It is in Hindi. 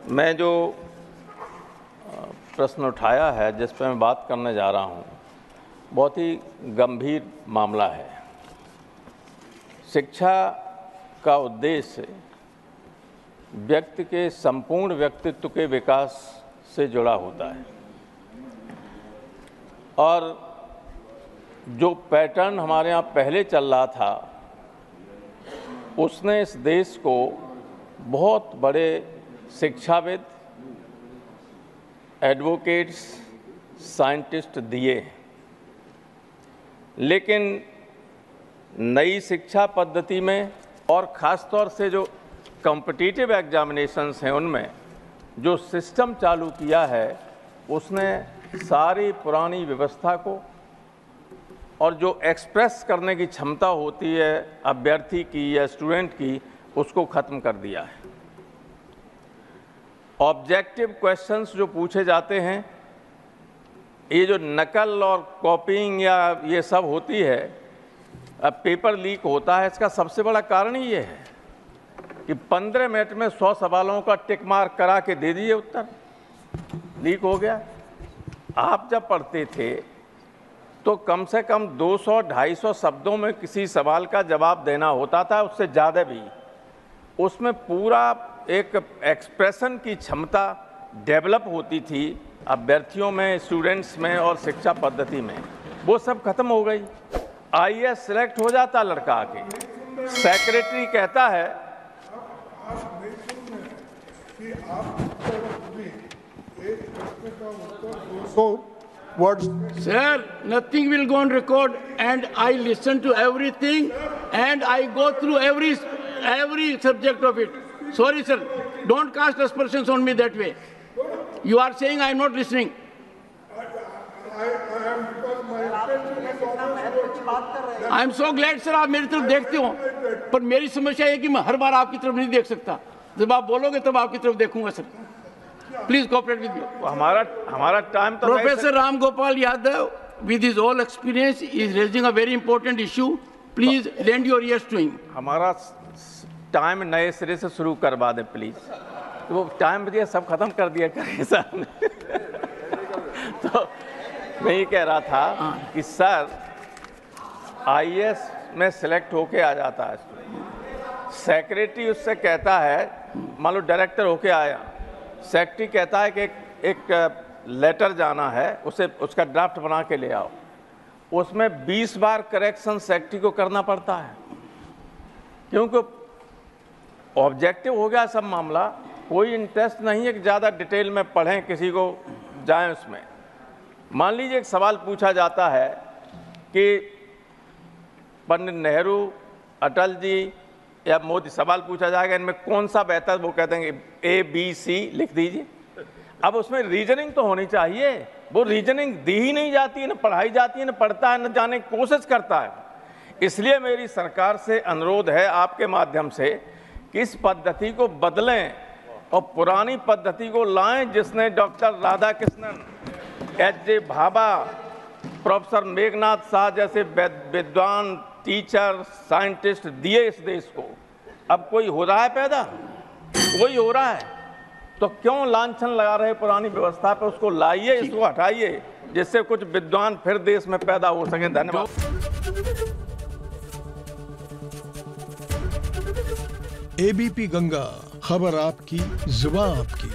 मैं जो प्रश्न उठाया है, जिस पर मैं बात करने जा रहा हूँ, बहुत ही गंभीर मामला है। शिक्षा का उद्देश्य व्यक्ति के संपूर्ण व्यक्तित्व के विकास से जुड़ा होता है और जो पैटर्न हमारे यहाँ पहले चल रहा था, उसने इस देश को बहुत बड़े शिक्षाविद, एडवोकेट्स, साइंटिस्ट दिए। लेकिन नई शिक्षा पद्धति में और ख़ास तौर से जो कॉम्पिटिटिव एग्जामिनेशंस हैं, उनमें जो सिस्टम चालू किया है, उसने सारी पुरानी व्यवस्था को और जो एक्सप्रेस करने की क्षमता होती है अभ्यर्थी की या स्टूडेंट की, उसको ख़त्म कर दिया है। ऑब्जेक्टिव क्वेश्चंस जो पूछे जाते हैं, ये जो नकल और कॉपीइंग या ये सब होती है, अब पेपर लीक होता है, इसका सबसे बड़ा कारण ही ये है कि 15 मिनट में 100 सवालों का टिक मार्क करा के दे दिए, उत्तर लीक हो गया। आप जब पढ़ते थे तो कम से कम 200-250 शब्दों में किसी सवाल का जवाब देना होता था, उससे ज़्यादा भी। उसमें पूरा एक एक्सप्रेशन की क्षमता डेवलप होती थी अभ्यर्थियों में, स्टूडेंट्स में और शिक्षा पद्धति में। वो सब खत्म हो गई। आईएएस सिलेक्ट हो जाता लड़का आके, सेक्रेटरी कहता है Sir, nothing will go on record, and I listen to everything, and I go through every subject of it. Sorry, sir, don't cast aspersions on me that way. You are saying I am not listening. I am so glad, sir, आप मेरी तरफ देखते हो, पर मेरी समस्या है कि मैं हर बार आपकी तरफ नहीं देख सकता। जब आप बोलोगे तब आपकी तरफ देखूंगा, sir. Please cooperate with me. हमारा टाइम तो Professor Ram Gopal Yadav, with his whole experience, is raising a very important issue. Please lend your ears to him. हमारा टाइम नए सिरे से शुरू करवा दें प्लीज। तो वो टाइम दिया, सब खत्म कर दिया करें सर ने। तो मैं ये कह रहा था कि सर आईएएस में सिलेक्ट होके आ जाता है, सेक्रेटरी उससे कहता है, मान लो डायरेक्टर होके आया, सेक्रेटरी कहता है कि एक लेटर जाना है, उसे उसका ड्राफ्ट बना के ले आओ। उसमें 20 बार करेक्शन सेक्रेटरी को करना पड़ता है, क्योंकि ऑब्जेक्टिव हो गया सब मामला। कोई इंटरेस्ट नहीं है कि ज़्यादा डिटेल में पढ़ें, किसी को जाएं उसमें। मान लीजिए एक सवाल पूछा जाता है कि पंडित नेहरू, अटल जी या मोदी, सवाल पूछा जाएगा इनमें कौन सा बेहतर, वो कहते हैं ABC लिख दीजिए। अब उसमें रीजनिंग तो होनी चाहिए, वो रीजनिंग दी ही नहीं जाती है, न पढ़ाई जाती है, न पढ़ता है, न जाने की कोशिश करता है। इसलिए मेरी सरकार से अनुरोध है आपके माध्यम से कि इस पद्धति को बदलें और पुरानी पद्धति को लाएं, जिसने doctor Radhakrishnan, H.J. Bhabha, professor Meghnath Shah जैसे विद्वान, टीचर, साइंटिस्ट दिए इस देश को। अब कोई हो रहा है पैदा, कोई हो रहा है, तो क्यों लांछन लगा रहे पुरानी व्यवस्था पे? उसको लाइए, इसको हटाइए, जिससे कुछ विद्वान फिर देश में पैदा हो सके। धन्यवाद। एबीपी गंगा, खबर आपकी, जुबान आपकी।